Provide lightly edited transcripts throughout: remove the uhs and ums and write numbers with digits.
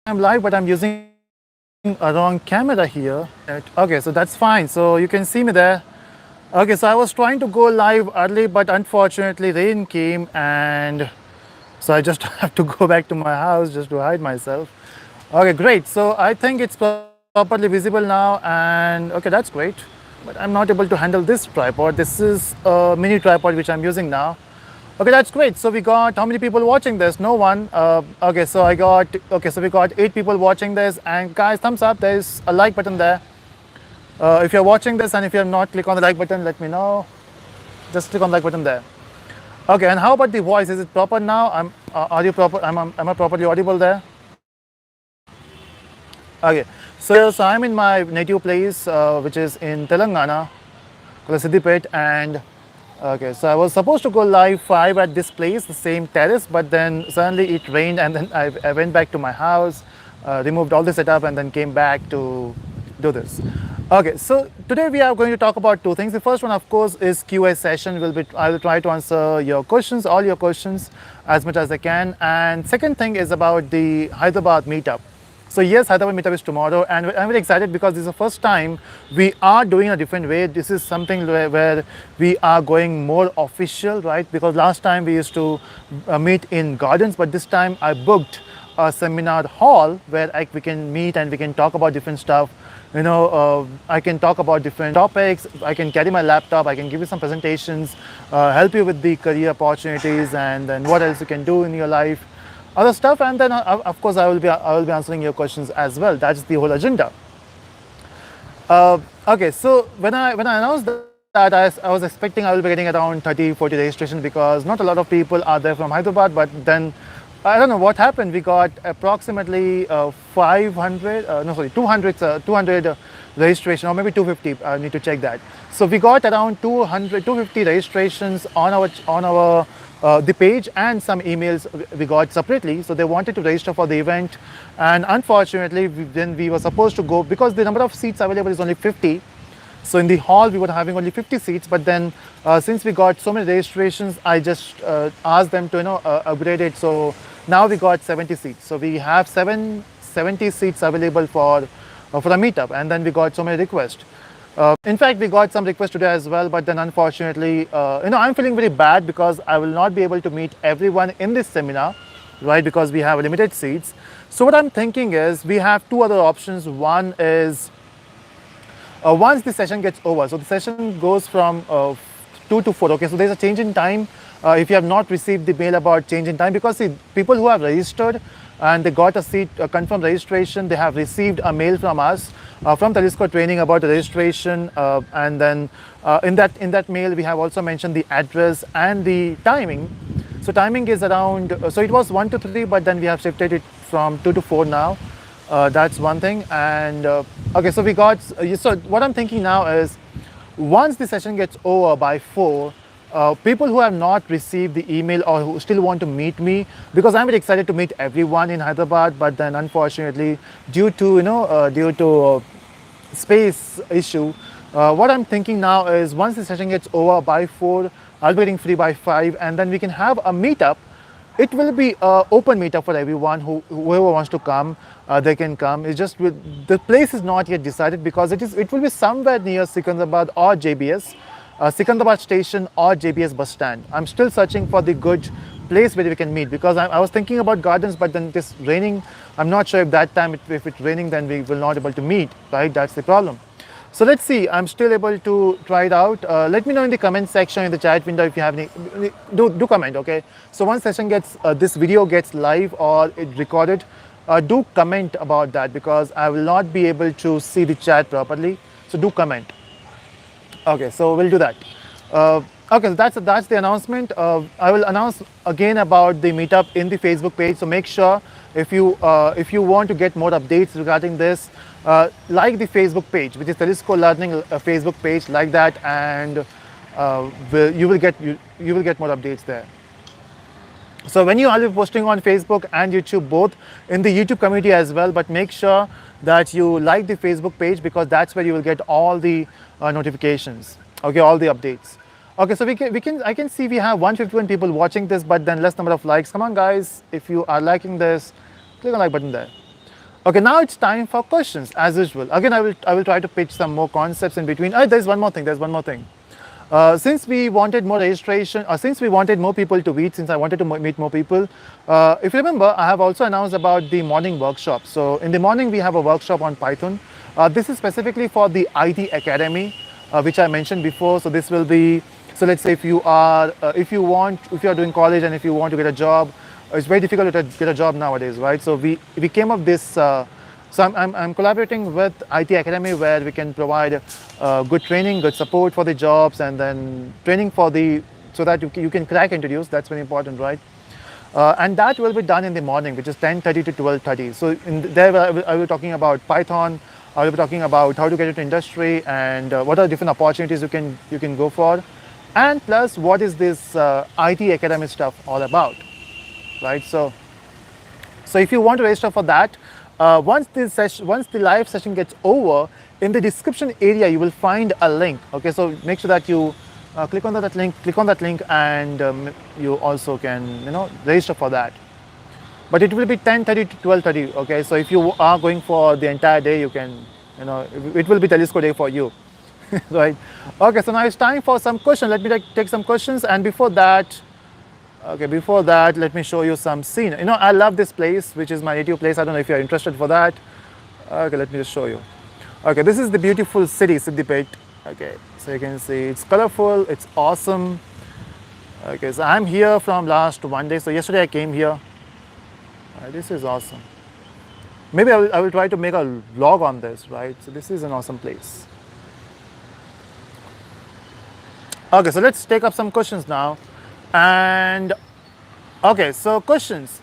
I'm live, but I'm using a wrong camera here. Okay, so that's fine. So you can see me there. Okay, so I was trying to go live early, but unfortunately rain came, and so I just have to go back to my house just to hide myself. Okay, great. So I think it's properly visible now, and okay, that's great. But I'm not able to handle this tripod. This is a mini tripod which I'm using now. Okay, that's great. So we got how many people watching this? No one. Okay, so we got 8 people watching this, and guys, thumbs up. There's a like button there. If you're watching this and if you have not clicked on the like button, let me know. Just click on the like button there. Okay, and how about the voice? Is it proper now? Are you proper? Am I properly audible there? Okay, so I'm in my native place, which is in Telangana, called Siddipet, and okay, so I was supposed to go live 5 at this place, the same terrace, but then suddenly it rained, and then I went back to my house, removed all the setup, and then came back to do this. Okay, so today we are going to talk about two things. The first one, of course, is QA session. I will try to answer your questions, all your questions, as much as I can. And second thing is about the Hyderabad Meetup. So yes, Hyderabad Meetup is tomorrow, and I'm very excited because this is the first time we are doing a different way. This is something where we are going more official, right? Because last time we used to meet in gardens, but this time I booked a seminar hall where we can meet and we can talk about different stuff. I can talk about different topics. I can carry my laptop. I can give you some presentations, help you with the career opportunities, and then what else you can do in your life, other stuff, and then of course I will be answering your questions as well. That's the whole agenda. Okay, so when I announced that, I was expecting I will be getting around 30-40 registrations because not a lot of people are there from Hyderabad, but then I don't know what happened. We got approximately 500, 200 registration, or maybe 250. I need to check that. So we got around 250 registrations on our the page, and some emails we got separately. So they wanted to register for the event, and unfortunately, then we were supposed to go because the number of seats available is only 50. So in the hall, we were having only 50 seats, but then since we got so many registrations, I just asked them to upgrade it. So now we got 70 seats. So we have 70 seats available for the meetup, and then we got so many requests. In fact, we got some requests today as well, but then unfortunately, I'm feeling very bad because I will not be able to meet everyone in this seminar, right? Because we have limited seats. So what I'm thinking is we have two other options. One is once the session gets over, so the session goes from 2 to 4. Okay, so there's a change in time. If you have not received the mail about change in time, because see, people who have registered and they got a seat confirmed registration, they have received a mail from us from Telusko training about the registration, and then in that mail we have also mentioned the address and the timing. So timing is around, so it was 1 to 3, but then we have shifted it from 2 to 4 now. That's one thing. And okay, so we got, so what I'm thinking now is once the session gets over by 4, people who have not received the email or who still want to meet me, because I'm very excited to meet everyone in Hyderabad, but then unfortunately due to space issue, what I'm thinking now is once the session gets over by 4, I'll be getting free by 5, and then we can have a meetup. It will be an open meetup for everyone whoever wants to come. They can come. It's just the place is not yet decided because it will be somewhere near Secunderabad or JBS, Secunderabad station or JBS bus stand. I'm still searching for the good place where we can meet because I was thinking about gardens, but then it is raining. I'm not sure if that time if it's raining, then we will not able to meet. Right, that's the problem. So let's see. I'm still able to try it out. Let me know in the comment section in the chat window if you have any. Do comment, okay? So once session gets this video gets live or it recorded, do comment about that because I will not be able to see the chat properly. So do comment. Okay, so we'll do that. Okay, so that's the announcement. I will announce again about the meetup in the Facebook page. So make sure if you want to get more updates regarding this, like the Facebook page, which is Telusko Learning Facebook page, like that, and you will get more updates there. So when you are posting on Facebook and YouTube, both in the YouTube community as well, but make sure that you like the Facebook page because that's where you will get all the notifications. Okay, all the updates. Okay, so I can see we have 151 people watching this, but then less number of likes. Come on, guys, if you are liking this, click on like button there. Okay, now it's time for questions as usual. Again, I will try to pitch some more concepts in between. There's one more thing. Since we wanted more registration, or since we wanted more people to meet, since I wanted to meet more people, if you remember, I have also announced about the morning workshop. So in the morning, we have a workshop on Python. This is specifically for the IT Academy, which I mentioned before. So this will be, so let's say if you are doing college and if you want to get a job, it's very difficult to get a job nowadays, right? So we came up this. So I'm collaborating with IT Academy where we can provide good training, good support for the jobs, and then training for so that you can crack interviews. That's very important, right? And that will be done in the morning, which is 10:30 to 12:30. So there I will be talking about Python. I will be talking about how to get into industry and what are different opportunities you can go for, and plus what is this IT Academy stuff all about, right? So if you want to register for that, once the live session gets over, in the description area you will find a link. Okay, so make sure that you click on that link, and you also can register for that. But it will be 10:30 to 12:30. Okay, so if you are going for the entire day, you can it will be Telusko day for you. Right? Okay, so now it's time for some questions. Let me take some questions, and before that, let me show you some scene. I love this place, which is my native place. I don't know if you're interested for that. Okay, let me just show you. Okay, this is the beautiful city, Siddipet. Okay, so you can see it's colorful, it's awesome. Okay, so I'm here from last one day. So yesterday I came here. This is awesome. Maybe I will try to make a vlog on this, right? So this is an awesome place. Okay, so let's take up some questions now. And okay, so questions.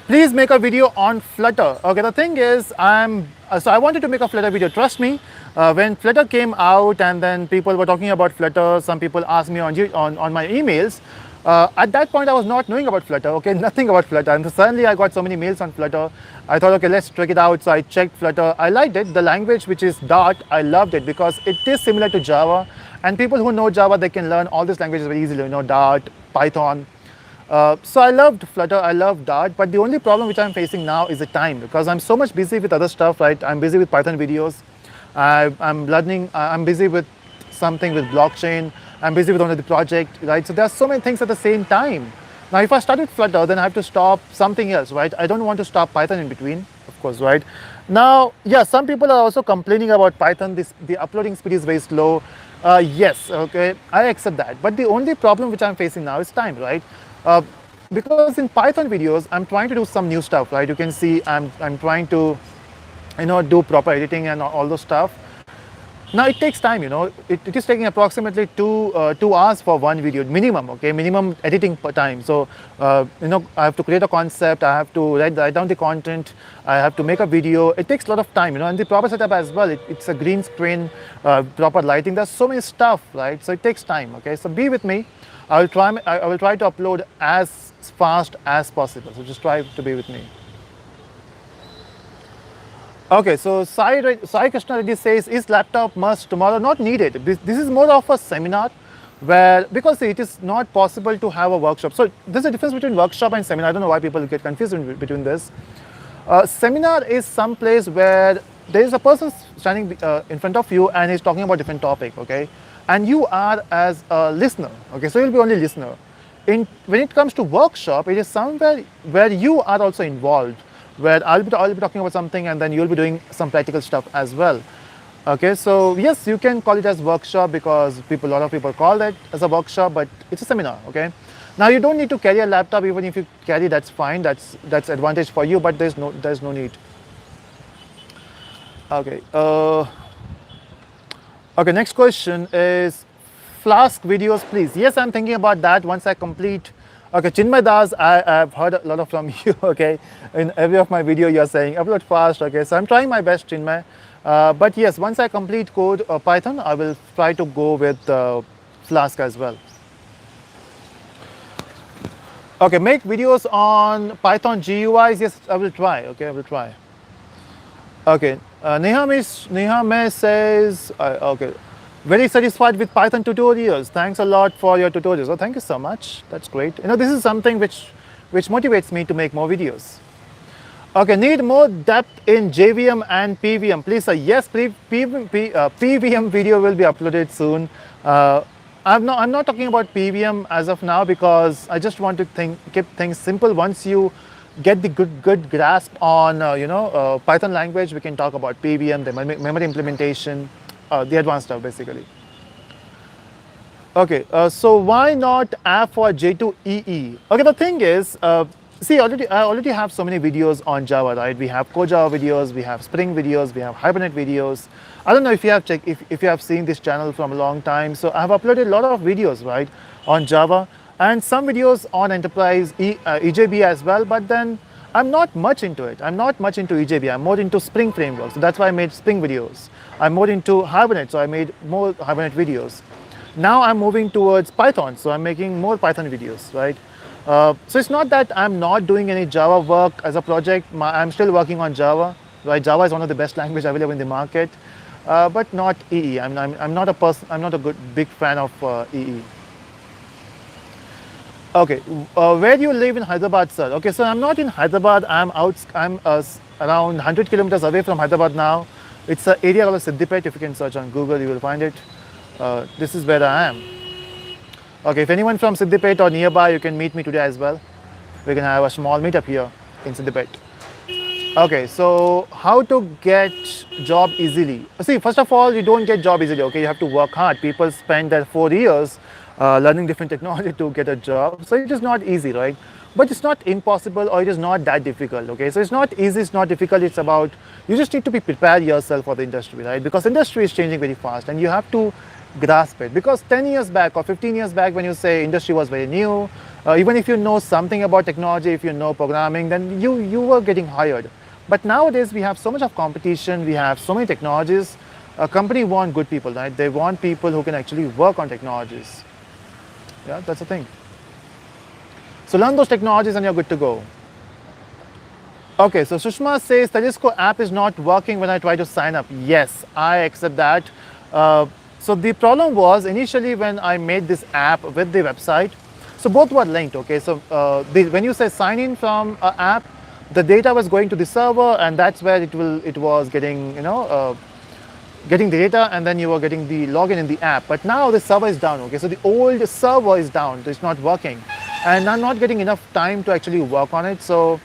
Please make a video on Flutter. Okay, the thing is, so I wanted to make a Flutter video. Trust me, when Flutter came out and then people were talking about Flutter, some people asked me on my emails. At that point, I was not knowing about Flutter. Okay, nothing about Flutter, and suddenly I got so many mails on Flutter. I thought, okay, let's check it out. So I checked Flutter. I liked it. The language, which is Dart, I loved it because it is similar to Java. And people who know Java, they can learn all these languages very easily. Dart, Python. So I loved Flutter, I loved Dart, but the only problem which I'm facing now is the time, because I'm so much busy with other stuff, right? I'm busy with Python videos. I'm learning. I'm busy with something with blockchain. I'm busy with another project, right? So there are so many things at the same time. Now, if I start with Flutter, then I have to stop something else, right? I don't want to stop Python in between, of course, right? Now, yeah, some people are also complaining about Python. The uploading speed is very slow. Yes, okay, I accept that. But the only problem which I'm facing now is time, right? Because in Python videos, I'm trying to do some new stuff, right? You can see I'm trying to, do proper editing and all those stuff. Now it takes time, it is taking approximately 2 hours for one video minimum, okay, minimum editing per time. So I have to create a concept, I have to write down the content, I have to make a video. It takes a lot of time, and the proper setup as well. It's a green screen, proper lighting. There's so many stuff, right? So it takes time. Okay, so be with me. I will try to upload as fast as possible. So just try to be with me. Okay, so Sai Krishna Reddy says, is laptop must tomorrow? Not needed. This is more of a seminar because it is not possible to have a workshop. So there's a difference between workshop and seminar. I don't know why people get confused between this. Seminar is some place where there is a person standing in front of you and he's talking about different topic, okay? And you are as a listener, okay? So you'll be only listener. When it comes to workshop, it is somewhere where you are also involved, where I'll be talking about something and then you'll be doing some practical stuff as well. Okay, so yes, you can call it as workshop because a lot of people call that as a workshop, but it's a seminar, okay? Now you don't need to carry a laptop. Even if you carry, that's fine. That's advantage for you, but there's no need. Okay. Okay, next question is Flask videos, please. Yes, I'm thinking about that once I complete. Okay, Chinmay Das, I've heard a lot from you, okay? In every of my video, you're saying upload fast, okay? So I'm trying my best, Chinmay. But yes, once I complete code Python, I will try to go with Flask as well. Okay, make videos on Python GUIs. Yes, I will try, okay? I will try. Okay, Neha says, okay. Very satisfied with Python tutorials. Thanks a lot for your tutorials. Oh, thank you so much. That's great. This is something which motivates me to make more videos. Okay, need more depth in JVM and PVM. Please, sir. Yes, PVM video will be uploaded soon. I'm not talking about PVM as of now because I just want to keep things simple. Once you get the good grasp on Python language, we can talk about PVM, the memory implementation, the advanced stuff basically. Okay, so why not app for J2EE? Okay, the thing is, see, I already have so many videos on Java, right? We have CoJava videos, we have Spring videos, we have Hibernate videos. I don't know if you have checked, if you have seen this channel from a long time. So I have uploaded a lot of videos, right, on Java, and some videos on Enterprise EJB as well. But then I'm not much into it. I'm not much into EJB. I'm more into Spring framework. So that's why I made Spring videos. I'm more into Hibernate, so I made more Hibernate videos. Now I'm moving towards Python, so I'm making more Python videos, right? So it's not that I'm not doing any Java work as a project. I'm still working on Java, right? Java is one of the best languages available in the market, but not EE. I'm not a person. I'm not a big fan of EE. Okay, where do you live in Hyderabad, sir? Okay, so I'm not in Hyderabad. I'm around 100 kilometers away from Hyderabad now. It's an area called Siddipet. If you can search on Google, you will find it. This is where I am. Okay, if anyone from Siddipet or nearby, you can meet me today as well. We can have a small meetup here in Siddipet. Okay, so how to get job easily? See, first of all, you don't get job easily, okay? You have to work hard. People spend their 4 years learning different technology to get a job. So it is not easy, right? But it's not impossible, or it is not that difficult, okay? So it's not easy, it's not difficult. It's about, you just need to be prepared yourself for the industry, right? Because industry is changing very fast and you have to grasp it. Because 10 years back or 15 years back, when you say industry was very new, even if you know something about technology, if you know programming, then you were getting hired. But nowadays we have so much of competition, we have so many technologies. A company want good people, right? They want people who can actually work on technologies. Yeah, that's the thing. So learn those technologies and you're good to go. Okay, so Sushma says Telusko app is not working when I try to sign up. Yes, I accept that. So the problem was initially when I made this app with the website, so both were linked, okay? So when you say sign in from an app, the data was going to the server, and that's where it was getting, getting the data, and then you were getting the login in the app. But now the server is down, okay? So the old server is down, so it's not working. And I'm not getting enough time to actually work on it. So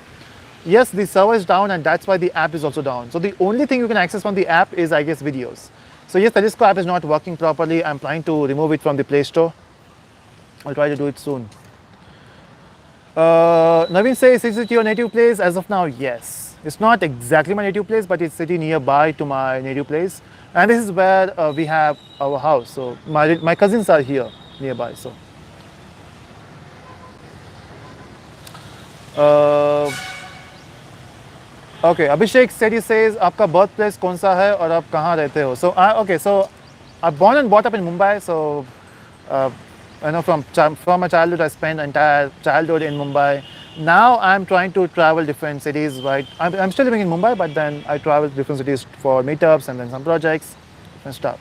yes, the server is down, and that's why the app is also down. So the only thing you can access from the app is, I guess, videos. So yes, the Telusko app is not working properly. I'm trying to remove it from the Play Store. I'll try to do it soon. Naveen says, is it your native place? As of now, yes. It's not exactly my native place, but it's city nearby to my native place. And this is where we have our house. So my cousins are here nearby. So. Okay, Abhishek said, he says, आपका birthplace कौन सा है और आप कहाँ रहते हो? So okay, so I'm born and brought up in Mumbai. So from my childhood, I spent entire childhood in Mumbai. Now I'm trying to travel different cities, right? I'm still living in Mumbai, but then I travel to different cities for meetups and then some projects and stuff.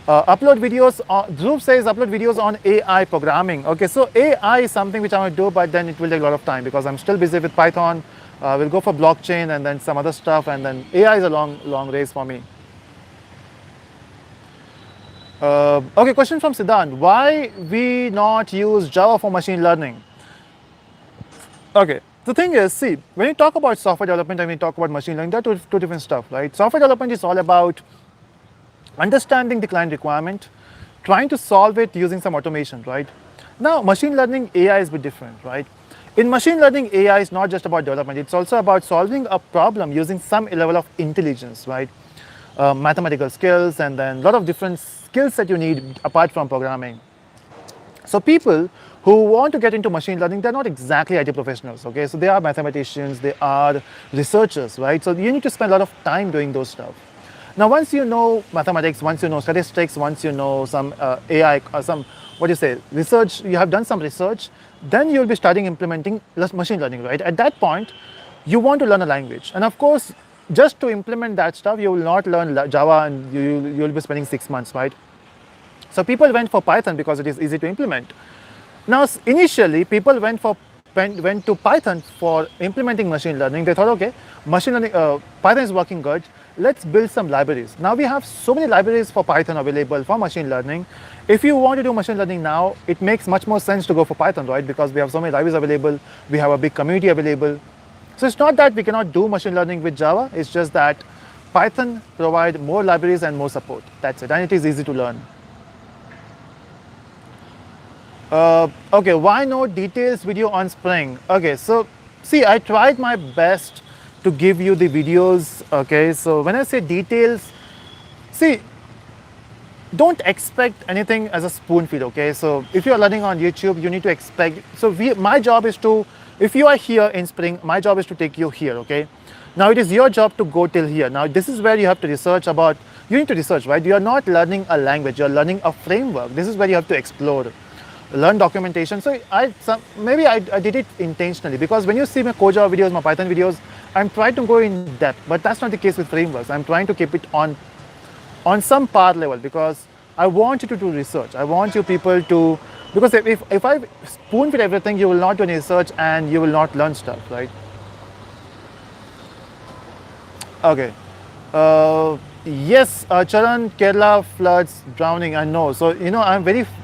Upload videos. Dhruv says upload videos on AI programming. Okay, so AI is something which I want to do, but then it will take a lot of time because I'm still busy with Python. We'll go for blockchain and then some other stuff, and then AI is a long race for me. Okay, question from Siddhant. Why we not use Java for machine learning? Okay, the thing is, see, when you talk about software development and when you talk about machine learning, there are two different stuff, right? Software development is all about understanding the client requirement, trying to solve it using some automation, right? Now, machine learning AI is a bit different, right? In machine learning, AI is not just about development. It's also about solving a problem using some level of intelligence, right? Mathematical skills, and then a lot of different skills that you need apart from programming. So people who want to get into machine learning, they're not exactly IT professionals, okay? So they are mathematicians, they are researchers, right? So you need to spend a lot of time doing those stuff. Now, once you know mathematics, once you know statistics, once you know some AI, some, research, you have done some research, then you'll be starting implementing machine learning, right? At that point, you want to learn a language. And of course, just to implement that stuff, you will not learn Java, and you'll be spending 6 months, right? So people went for Python because it is easy to implement. Now, initially, people went for went to Python for implementing machine learning. They thought, okay, machine learning, Python is working good. Let's build some libraries. Now we have so many libraries for Python available for machine learning. If you want to do machine learning now, it makes much more sense to go for Python, right? Because we have so many libraries available. We have a big community available. So it's not that we cannot do machine learning with Java. It's just that Python provides more libraries and more support. That's it. And it is easy to learn. Okay, why no details video on Spring? Okay, so see, I tried my best to give you the videos. Okay, so when I say details, see, don't expect anything as a spoon feed. Okay, so if you're learning on YouTube, you need to expect. So my job is to, if you are here in Spring, my job is to take you here. Okay, now it is your job to go till here. Now this is where you have to research about. You need to research, right? You are not learning a language. You are learning a framework. This is where you have to explore. Learn documentation. So maybe I did it intentionally, because when you see my Java videos, my Python videos, I'm trying to go in depth, but that's not the case with frameworks. I'm trying to keep it on some par level, because I want you to do research. I want you people to, because if I spoon feed everything, you will not do any research and you will not learn stuff, right? Okay. Yes, Charan, Kerala floods, drowning, I know. So,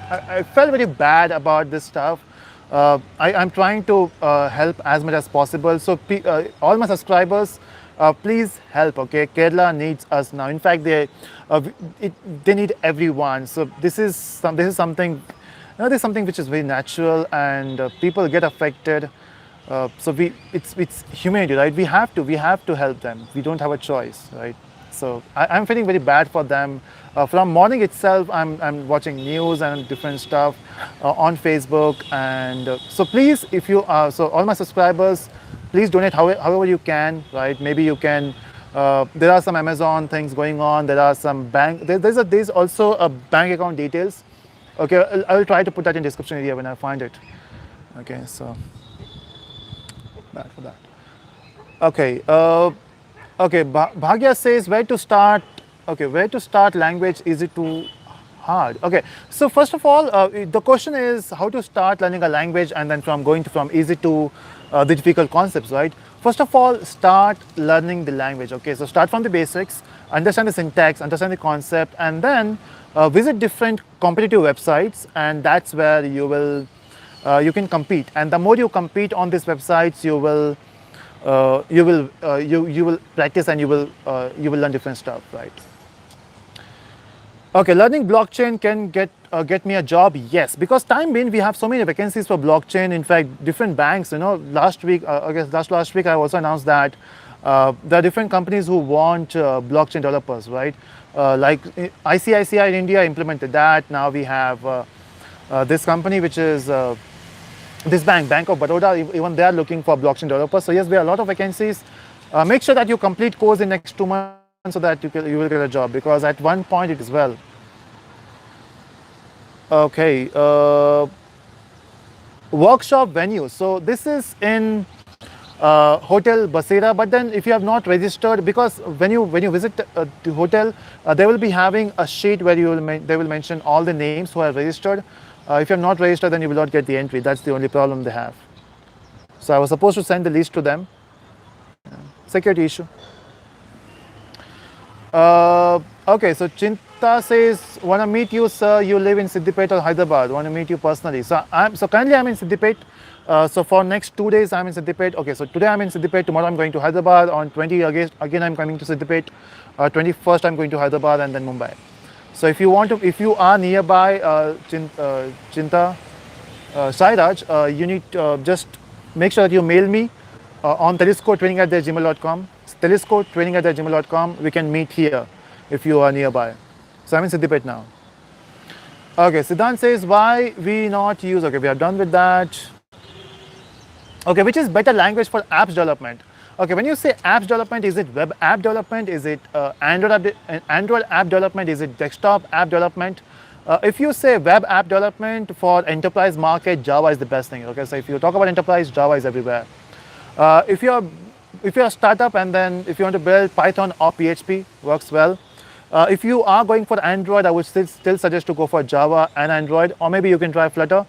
I felt very bad about this stuff. I'm trying to help as much as possible. So, all my subscribers, please help, okay? Kerala needs us now. In fact, they need everyone. So, this is something, this is something which is very natural, and people get affected. So, it's humanity, right? We have to help them. We don't have a choice, right? So I'm feeling very bad for them. From morning itself, I'm watching news and different stuff on Facebook. And so please, if you are, so all my subscribers, please donate however you can, right? Maybe you can, there are some Amazon things going on. There are some there's also a bank account details. Okay, I will try to put that in description area when I find it. Okay, so bad for that. Okay. Okay, Bhagya says where to start. Okay, where to start language? Is it too hard? Okay, so first of all, the question is how to start learning a language, and then from easy to the difficult concepts, right? First of all, start learning the language. Okay, so start from the basics, understand the syntax, understand the concept, and then visit different competitive websites, and that's where you can compete. And the more you compete on these websites, you will practice, and you will learn different stuff, right? Okay, learning blockchain can get me a job. Yes, because time being we have so many vacancies for blockchain. In fact, different banks. Last week, I guess last week I also announced that there are different companies who want blockchain developers, right? Like ICICI in India implemented that. Now we have this company which is. This Bank of Baroda, even they are looking for blockchain developers. So yes, there are a lot of vacancies. Make sure that you complete course in next 2 months so that you will get a job, because at one point it is well. Okay, workshop venue. So this is in Hotel Basera, but then if you have not registered, because when you visit the hotel, they will be having a sheet where they will mention all the names who are registered. If you have not registered, then you will not get the entry. That's the only problem they have. So I was supposed to send the list to them. Security issue. Okay, so Chinta says, want to meet you, sir. You live in Siddipet or Hyderabad. Want to meet you personally. So currently I'm in Siddipet. So for next 2 days I'm in Siddipet. Okay, so today I'm in Siddipet. Tomorrow I'm going to Hyderabad. On 20 August again I'm coming to Siddipet. 21st I'm going to Hyderabad, and then Mumbai. So if you are nearby Chinta, Sairaj, you need just make sure that you mail me on teluskotraining@gmail.com. teluskotraining@gmail.com. We can meet here if you are nearby. So I'm in Siddipet now. Okay, Siddhant says, why we not use, okay, we are done with that. Okay, which is better language for apps development? Okay, when you say apps development, is it web app development? Is it Android app development? Is it desktop app development? If you say web app development for enterprise market, Java is the best thing. Okay, so if you talk about enterprise, Java is everywhere. If you're a startup, and then if you want to build Python or PHP, works well. If you are going for Android, I would still suggest to go for Java and Android, or maybe you can try Flutter.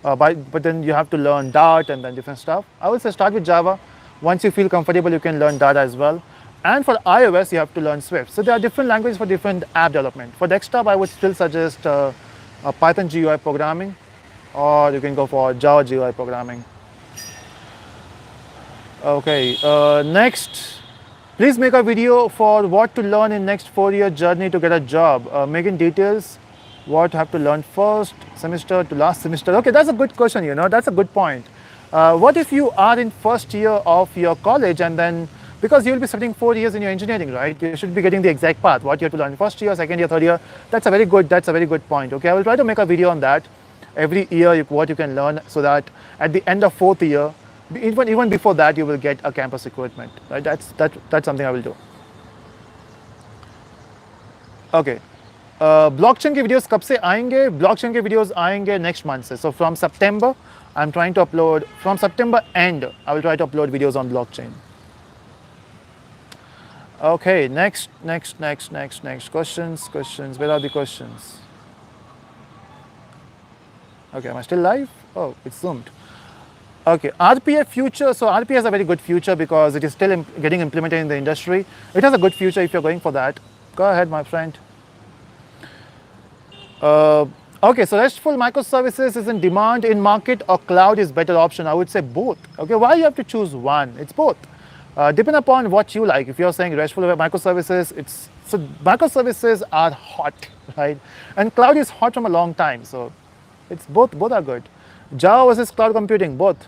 but then you have to learn Dart and then different stuff. I would say start with Java. Once you feel comfortable, you can learn Dart as well. And for iOS, you have to learn Swift. So there are different languages for different app development. For desktop, I would still suggest Python GUI programming, or you can go for Java GUI programming. Okay, next, please make a video for what to learn in next 4-year journey to get a job. Make in details what have to learn first semester to last semester. Okay, that's a good question, that's a good point. What if you are in first year of your college and then, because you'll be studying 4 years in your engineering, right? You should be getting the exact path, what you have to learn first year, second year, third year. That's a very good point. Okay, I will try to make a video on that. Every year, what you can learn, so that at the end of 4th year, even before that, you will get a campus recruitment. Right? That's something I will do. Okay. Blockchain के videos कब से आएंगे? Blockchain के videos आएंगे next month से. So from September, I'm trying to upload. From September end, I will try to upload videos on blockchain. Okay, next questions. Where are the questions? Okay, am I still live? Oh, it's zoomed. Okay, RPA future. So RPA has a very good future because it is still getting implemented in the industry. It has a good future if you're going for that. Go ahead, my friend. Okay, so RESTful microservices is in demand in market, or cloud is better option? I would say both. Okay, why you have to choose one? It's both. Depending upon what you like. If you're saying RESTful microservices, so microservices are hot, right? And cloud is hot from a long time, so it's both are good. Java versus cloud computing, both.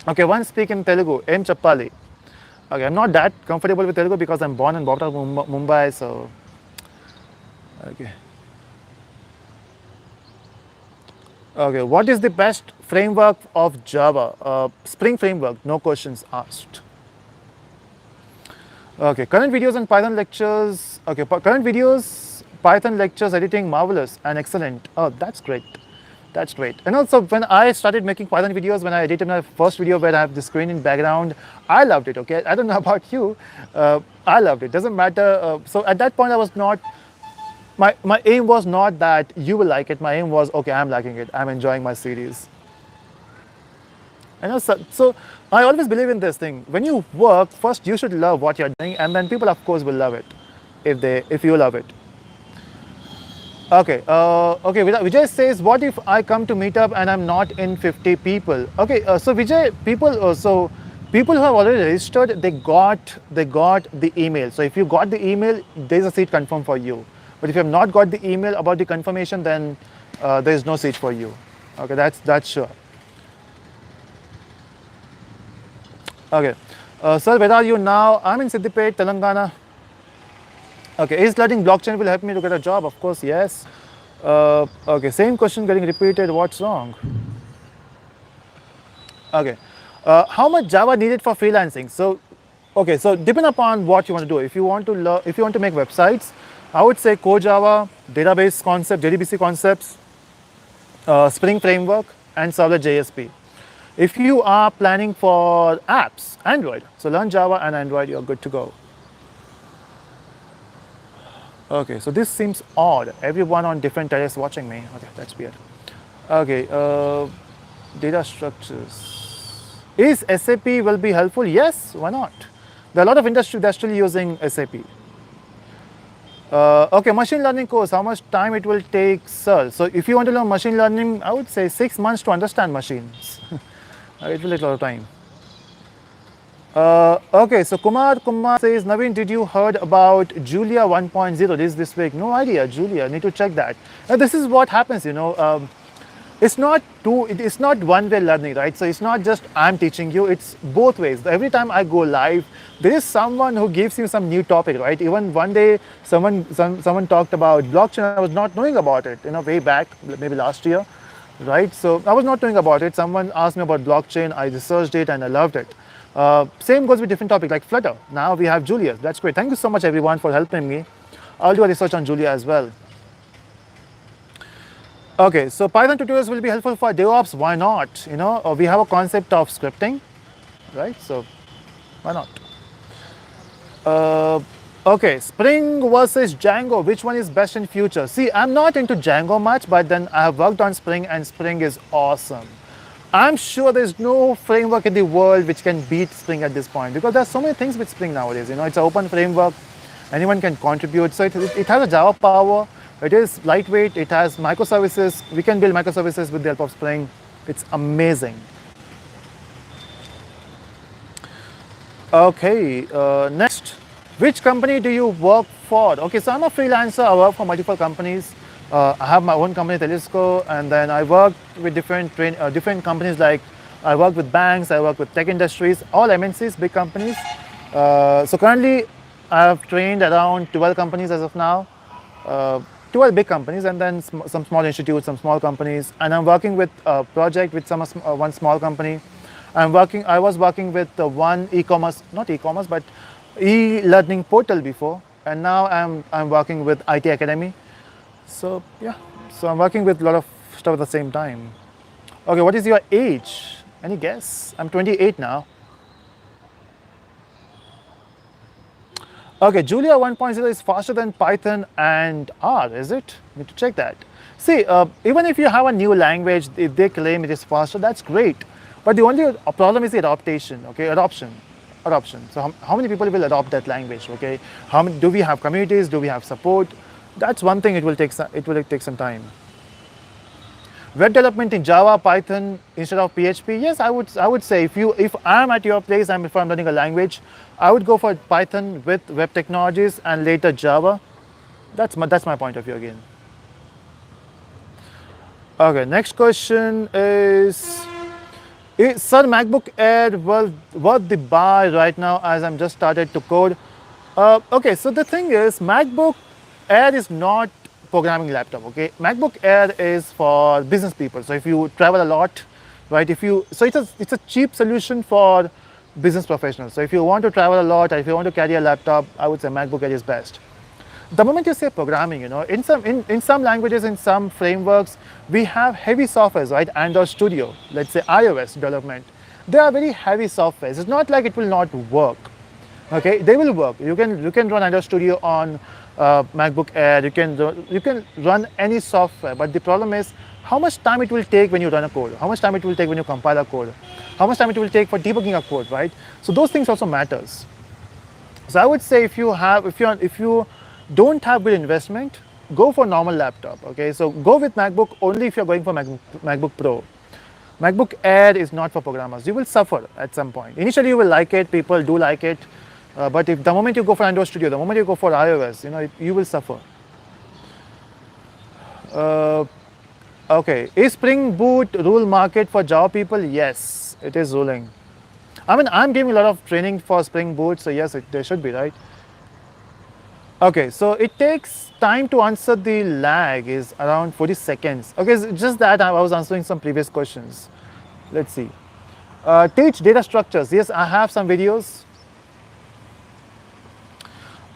Okay, one speak in Telugu, em Chappali. Okay, I'm not that comfortable with Telugu because I'm born and brought up in Mumbai, so okay. Okay, what is the best framework of Java? Spring framework, no questions asked. Okay, current videos and Python lectures. Okay, current videos, Python lectures, editing, marvelous and excellent. Oh, that's great. That's great. And also, when I started making Python videos, when I edited my first video where I have the screen in background, I loved it, okay? I don't know about you. I loved it. Doesn't matter. So at that point, I was not, my aim was not that you will like it. My aim was, okay, I'm liking it. I'm enjoying my series. And also, so I always believe in this thing. When you work, first you should love what you're doing, and then people, of course, will love it if you love it. Okay. Okay. Vijay says, what if I come to Meetup and I'm not in 50 people? Okay. So Vijay, people who have already registered, they got the email. So if you got the email, there's a seat confirmed for you. But if you have not got the email about the confirmation, then there is no seat for you. Okay. That's sure. Okay, sir, where are you now? I'm in Siddipet, Telangana. Okay, is learning blockchain will help me to get a job? Of course, yes. Okay, same question getting repeated. What's wrong? Okay, how much Java needed for freelancing? So, okay, so depending upon what you want to do. If you want to make websites, I would say core Java, database concept, JDBC concepts, Spring framework, and Servlet JSP. If you are planning for apps, Android, so learn Java and Android, you're good to go. Okay, so this seems odd. Everyone on different terrace watching me. Okay, that's weird. Okay, data structures. Is SAP will be helpful? Yes, why not? There are a lot of industry that's still using SAP. Okay, machine learning course, how much time it will take, sir? So if you want to learn machine learning, I would say 6 months to understand machines. It will take a lot of time. Okay, so Kumar says, Naveen, did you heard about Julia 1.0 this week? No idea, Julia, need to check that. Now, this is what happens, it's not one-way learning, right? So it's not just I'm teaching you, it's both ways. Every time I go live, there is someone who gives you some new topic, right? Even one day, someone talked about blockchain. I was not knowing about it, way back, maybe last year, right? So I was not knowing about it. Someone asked me about blockchain. I researched it and I loved it. Same goes with different topics like Flutter. Now we have Julia. That's great. Thank you so much, everyone, for helping me. I'll do a research on Julia as well. Okay, so Python tutorials will be helpful for DevOps. Why not? We have a concept of scripting, right? So why not? Okay, Spring versus Django. Which one is best in future? See, I'm not into Django much, but then I have worked on Spring, and Spring is awesome. I'm sure there's no framework in the world which can beat Spring at this point, because there's so many things with Spring nowadays. It's an open framework, anyone can contribute. So it has a Java power. It is lightweight. It has microservices. We can build microservices with the help of Spring. It's amazing. Okay, next. Which company do you work for? Okay, so I'm a freelancer. I work for multiple companies. I have my own company, Telusko, and then I work with different companies. Like I work with banks, I work with tech industries, all MNCs, big companies. So currently, I have trained around 12 companies as of now. 12 big companies, and then some small institutes, some small companies. And I'm working with a project with one small company. I was working with one e-commerce, not e-commerce, but e-learning portal before, and now I'm working with IT Academy. So yeah, so I'm working with a lot of stuff at the same time. Okay, what is your age? Any guess? I'm 28 now. Okay, Julia 1.0 is faster than Python and R, is it? Need to check that. See, even if you have a new language, if they claim it is faster, that's great. But the only problem is the adaptation, okay, adoption. So how many people will adopt that language, okay? How many, do we have communities? Do we have support? That's one thing. It will take some time. Web development in Java, Python instead of PHP. Yes, I would say if I'm at your place, if I'm learning a language, I would go for Python with web technologies and later Java. That's my point of view again. Okay, next question is Sir, MacBook Air worth the buy right now as I'm just started to code? Okay, so the thing is, MacBook Air is not programming laptop. Okay, MacBook Air is for business people. So if you travel a lot, right? So it's a cheap solution for business professionals. So if you want to travel a lot, or if you want to carry a laptop, I would say MacBook Air is best. The moment you say programming, in some languages, in some frameworks, we have heavy softwares, right? Android Studio, let's say iOS development. They are very heavy softwares. It's not like it will not work. Okay, they will work. You can run Android Studio on MacBook Air. You can run any software. But the problem is how much time it will take when you run a code. How much time it will take when you compile a code. How much time it will take for debugging a code, right? So those things also matters. So I would say if you don't have big investment, go for normal laptop. Okay, so go with MacBook only if you're going for MacBook Pro. MacBook Air is not for programmers. You will suffer at some point. Initially, you will like it. People do like it, but if the moment you go for Android Studio, the moment you go for iOS, you will suffer. Okay, is Spring Boot rule market for Java people? Yes, it is ruling. I mean, I'm giving a lot of training for Spring Boot, so yes, there should be, right? Okay, so it takes time to answer. The lag is around 40 seconds. Okay, so just that I was answering some previous questions. Let's see. Teach data structures. Yes, I have some videos.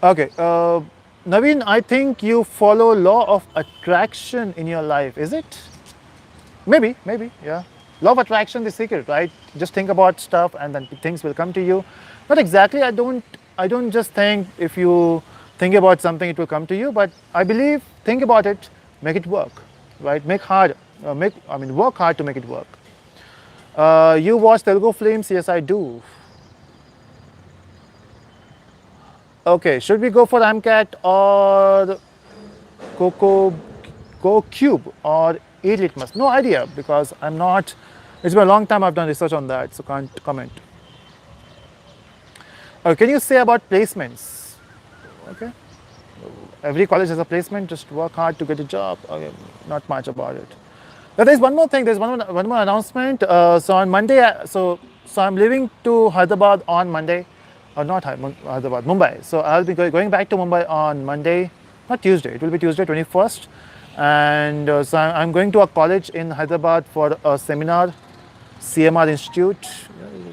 Okay, Naveen, I think you follow law of attraction in your life. Is it? Maybe, yeah. Law of attraction, the secret, right? Just think about stuff and then things will come to you. Not exactly. I don't just think if you think about something, it will come to you. But I believe, think about it, make it work, right? Work hard to make it work. You watch Telugu films? Yes, I do. Okay, should we go for AMCAT or CoCube or eLitmus? No idea, because I'm not. It's been a long time I've done research on that, so can't comment. Can you say about placements? Okay. Every college has a placement. Just work hard to get a job. Okay. Not much about it. But there's one more thing. There's one more announcement. So on Monday, so I'm leaving to Hyderabad on Monday, or not Hyderabad, Mumbai. So I'll be going back to Mumbai on Monday, not Tuesday. It will be Tuesday, 21st. And so I'm going to a college in Hyderabad for a seminar, CMR Institute.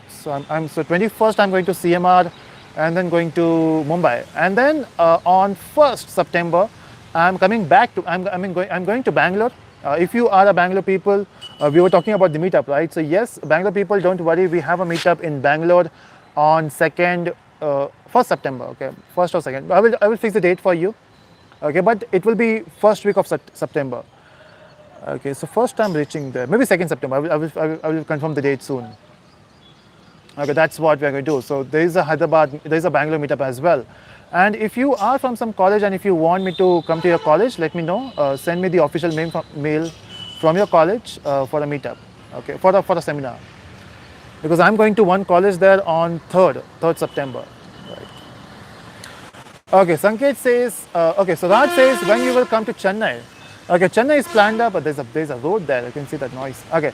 So 21st I'm going to CMR. And then going to Mumbai, and then on 1st September, I'm coming back to. I'm going to Bangalore. If you are a Bangalore people, we were talking about the meetup, right? So yes, Bangalore people, don't worry. We have a meetup in Bangalore on 2nd 1st September, okay, 1st or 2nd. I will fix the date for you, okay, but it will be first week of September. Okay, so first time reaching there, maybe 2nd September. I will confirm the date soon. Okay, that's what we're going to do. So there is a Bangalore meetup as well. And if you are from some college and if you want me to come to your college, let me know. Send me the official mail from your college for a meetup, okay, for a seminar. Because I'm going to one college there on 3rd September. Right. Okay, Sanket says, okay, so Raj says when you will come to Chennai. Okay, Chennai is planned up, but there's a road there. You can see that noise. Okay,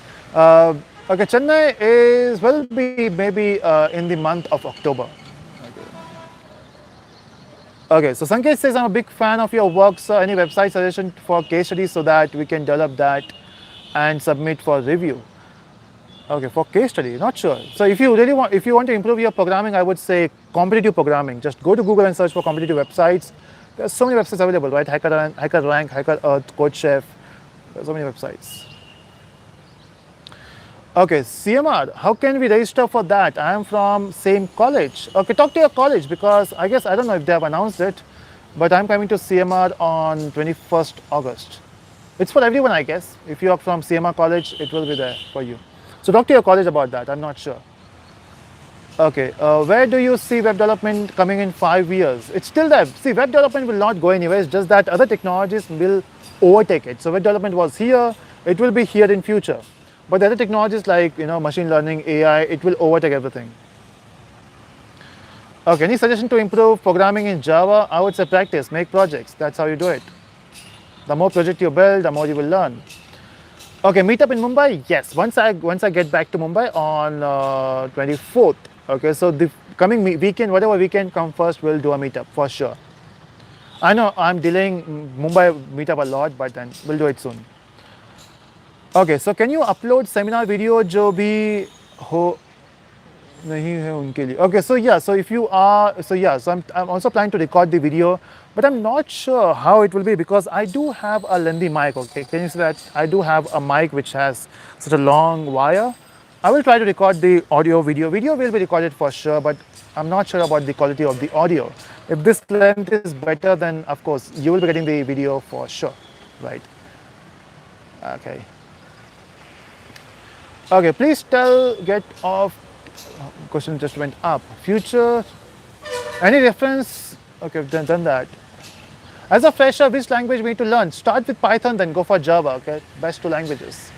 okay, Chennai will be maybe in the month of October. Okay, so Sanket says I'm a big fan of your work, sir. Any website suggestion for case studies so that we can develop that and submit for review? Okay, for case study, not sure. So if you want to improve your programming, I would say competitive programming. Just go to Google and search for competitive websites. There's so many websites available, right? HackerRank, HackerEarth, CodeChef. There's so many websites. Okay, CMR, how can we register for that? I am from same college. Okay, talk to your college because I don't know if they have announced it, but I'm coming to CMR on 21st August. It's for everyone, I guess. If you are from CMR college, it will be there for you. So talk to your college about that. I'm not sure. Okay, where do you see web development coming in 5 years? It's still there. See, web development will not go anywhere. It's just that other technologies will overtake it. So web development was here. It will be here in future. But the other technologies like machine learning, AI, it will overtake everything. Okay, any suggestion to improve programming in Java? I would say practice, make projects. That's how you do it. The more project you build, the more you will learn. Okay, meetup in Mumbai? Yes, once I get back to Mumbai on 24th. Okay, so the coming weekend, whatever weekend come first, we'll do a meetup for sure. I know I'm delaying Mumbai meetup a lot, but then we'll do it soon. Okay, so can you upload seminar video जो भी हो नहीं है उनके लिए? Okay, so yeah, so if you are, so yeah, so I'm also planning to record the video, but I'm not sure how it will be because I do have a lengthy mic. Okay, can you see that? I do have a mic which has such a long wire. I will try to record the audio video. Video will be recorded for sure, but I'm not sure about the quality of the audio. If this length is better, then of course you will be getting the video for sure, right? Okay. Okay, please get off, question just went up. Future, any reference? Okay, I've done that. As a fresher, which language we need to learn? Start with Python, then go for Java, okay? Best 2 languages.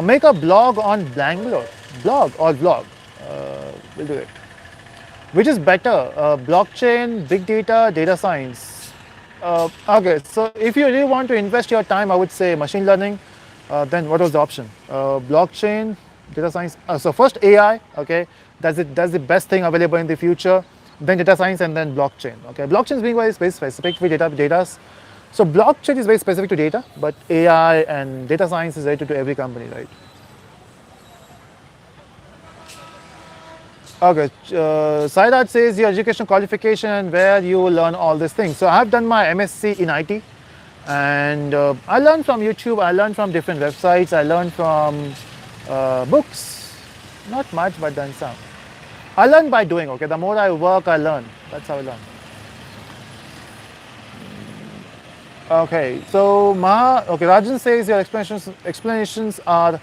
Make a blog on Bangalore. Blog or vlog? We'll do it. Which is better, blockchain, big data, data science? Okay, so if you really want to invest your time, I would say machine learning. Then what was the option? Blockchain, data science. So first AI, okay, that's the best thing available in the future. Then data science and then blockchain. Okay, blockchain is being very specific with data. So blockchain is very specific to data, but AI and data science is related to every company, right? Okay, Saidat says your education qualification and where you will learn all these things. So I have done my MSc in IT. And I learned from YouTube, I learned from different websites, I learned from books, not much, but then some. I learn by doing, okay? The more I work, I learn. That's how I learn. Okay, so Rajan says your explanations are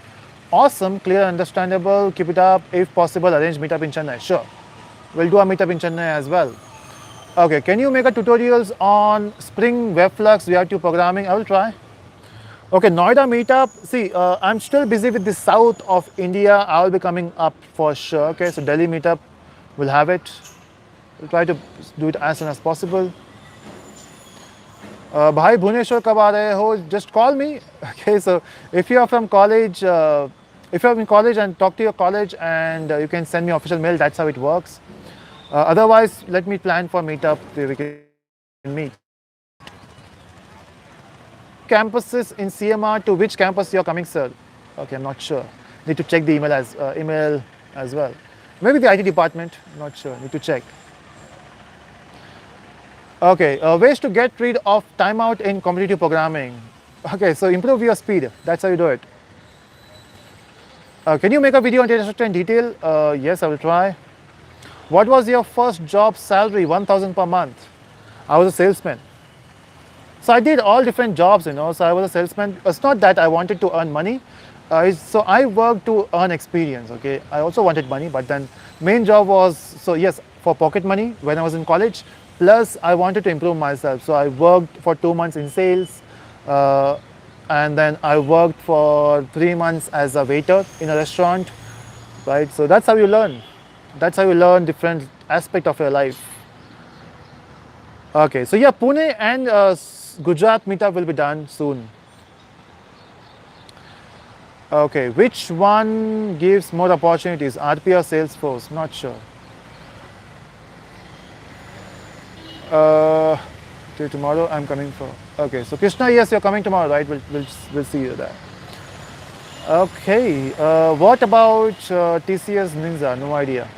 awesome, clear, understandable. Keep it up. If possible, arrange meetup in Chennai. Sure. We'll do a meetup in Chennai as well. Okay, can you make a tutorials on Spring, Webflux, React programming? I will try. Okay, Noida meetup. See, I'm still busy with the south of India. I will be coming up for sure. Okay, so Delhi meetup, we'll have it. We'll try to do it as soon as possible. Bhai Bhuneshwar kab aa rahe ho? Just call me. Okay, so if you are from college, if you are in college and talk to your college and you can send me official mail, that's how it works. Otherwise, let me plan for meetup where we can meet. Campuses in CMR, to which campus you are coming, sir? Okay, I'm not sure. Need to check the email as well. Maybe the IT department, not sure. Need to check. Okay, ways to get rid of timeout in competitive programming. Okay, so improve your speed. That's how you do it. Can you make a video on data structure in detail? Yes, I will try. What was your first job salary? 1,000 per month. I was a salesman. So I did all different jobs, So I was a salesman. It's not that I wanted to earn money. So I worked to earn experience. Okay. I also wanted money, but then main job was, so yes, for pocket money when I was in college. Plus I wanted to improve myself. So I worked for 2 months in sales, and then I worked for 3 months as a waiter in a restaurant. Right. So that's how you learn. That's how you learn different aspect of your life. Okay, so yeah, Pune and Gujarat meetup will be done soon. Okay, which one gives more opportunities, RP or Salesforce? Not sure. Till tomorrow, I'm coming for. Okay, so Krishna, yes, you're coming tomorrow, right? We'll see you there. Okay, what about TCS Ninja? No idea.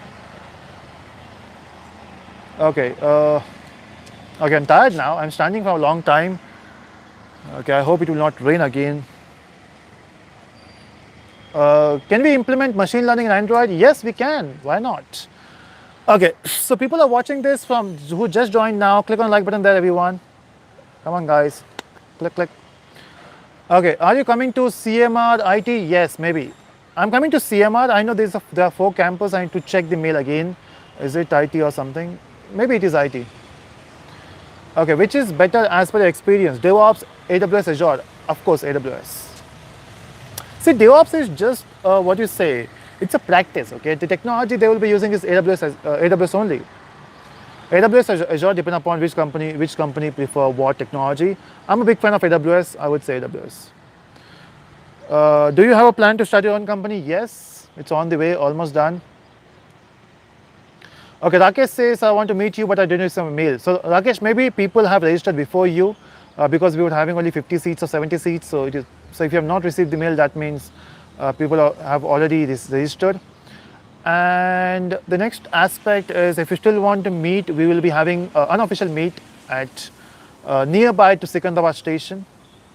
Okay, okay, I'm tired now. I'm standing for a long time. Okay, I hope it will not rain again. Can we implement machine learning in Android? Yes, we can. Why not? Okay, so people are watching this from who just joined now. Click on the like button there, everyone. Come on, guys. Click, click. Okay, are you coming to CMR IT? Yes, maybe. I'm coming to CMR. I know there are 4 campuses. I need to check the mail again. Is it IT or something? Maybe it is IT. Okay, which is better as per your experience? DevOps, AWS, Azure? Of course, AWS. See, DevOps is just what you say. It's a practice, okay? The technology they will be using is AWS only. AWS, Azure, depend upon which company prefer what technology. I'm a big fan of AWS. I would say AWS. Do you have a plan to start your own company? Yes, it's on the way, almost done. Okay, Rakesh says, I want to meet you, but I didn't receive a mail. So, Rakesh, maybe people have registered before you because we were having only 50 seats or 70 seats. So, if you have not received the mail, that means people have already registered. And the next aspect is, if you still want to meet, we will be having an unofficial meet at nearby to Secunderabad station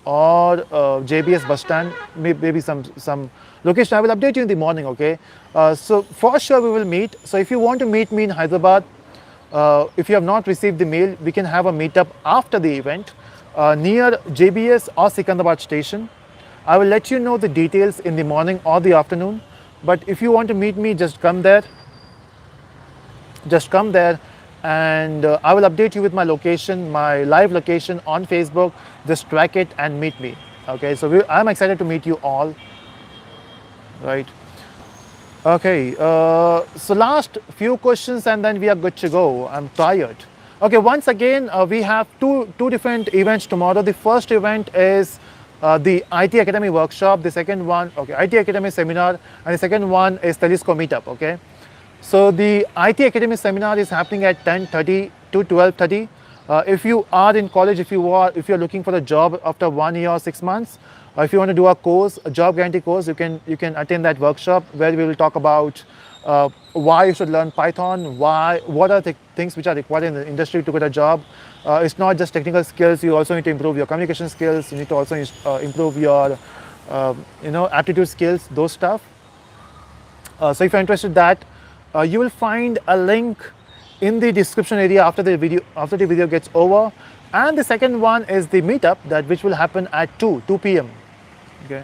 or JBS bus stand, maybe some location. I will update you in the morning, okay? So for sure we will meet. So if you want to meet me in Hyderabad, if you have not received the mail, we can have a meetup after the event near JBS or Secunderabad station. I will let you know the details in the morning or the afternoon. But if you want to meet me, just come there. Just come there, and I will update you with my location, my live location on Facebook. Just track it and meet me. Okay, so I'm excited to meet you all. Right. Okay, so last few questions and then we are good to go. I'm tired. Okay, once again, we have two different events tomorrow. The first event is the IT Academy workshop. The second one, okay, IT Academy seminar, and the second one is Telusko Meetup. Okay, so the IT Academy seminar is happening at 10:30 to 12:30. If you are in college, if you're looking for a job after 1 year or 6 months, if you want to do a course, a job guarantee course, you can attend that workshop where we will talk about why you should learn Python, what are the things which are required in the industry to get a job. It's not just technical skills. You also need to improve your communication skills. You need to also improve your aptitude skills, those stuff. So if you're interested in that, you will find a link in the description area after the video gets over. And the second one is the meetup which will happen at 2 p.m. Okay.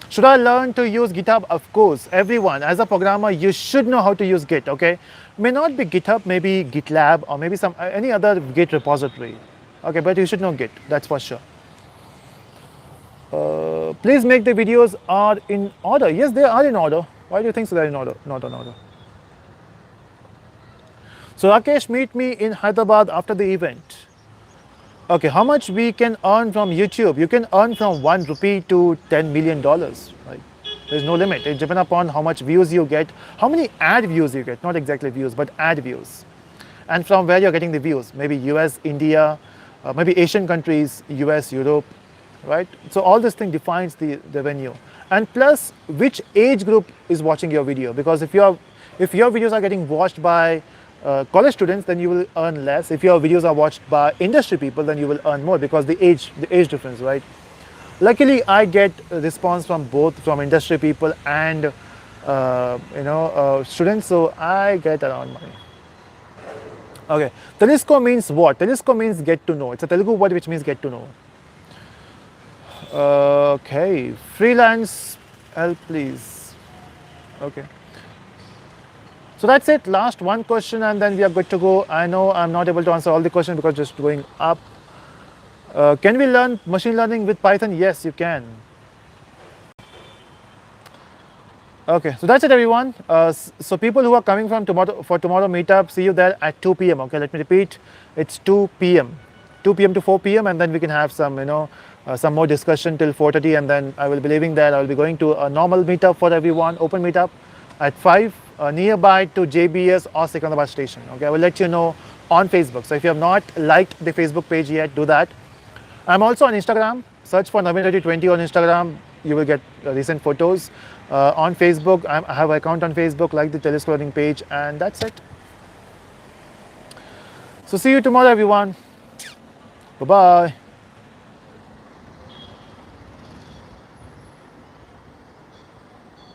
Should I learn to use GitHub? Of course, everyone. As a programmer, you should know how to use Git. Okay, may not be GitHub, maybe GitLab, or maybe any other Git repository. Okay, but you should know Git. That's for sure. Please make the videos are in order. Yes, they are in order. Why do you think so? They're in order, not in order. So Rakesh, meet me in Hyderabad after the event. Okay, how much we can earn from YouTube? You can earn from 1 rupee to $10 million, right? There's no limit. It depends upon how much views you get, how many ad views you get, not exactly views, but ad views. And from where you're getting the views, maybe US, India, maybe Asian countries, US, Europe, right? So all this thing defines the revenue. And plus, which age group is watching your video? Because if your videos are getting watched by college students, then you will earn less. If your videos are watched by industry people, then you will earn more because the age difference, right? Luckily, I get a response from both, from industry people and students, so I get around money. Okay, Telusko means what? Telusko means get to know. It's a Telugu word which means get to know. Okay, freelance help please. Okay. So that's it. Last one question and then we are good to go. I know I'm not able to answer all the questions because just going up. Can we learn machine learning with Python? Yes, you can. Okay, so that's it, everyone. So people who are coming from tomorrow meetup, see you there at 2 p.m. Okay, let me repeat. It's 2 p.m. 2 p.m. to 4 p.m. and then we can have some, some more discussion till 4:30, and then I will be leaving there. I will be going to a normal meetup for everyone, open meetup at 5 nearby to JBS or Secunderabad station. Okay, I will let you know on Facebook. So if you have not liked the Facebook page yet, do that. I'm also on Instagram. Search for Naveen3020 on Instagram. You will get recent photos. On Facebook, I have an account on Facebook, like the Telusko Learning page, and that's it. So see you tomorrow, everyone. Bye-bye.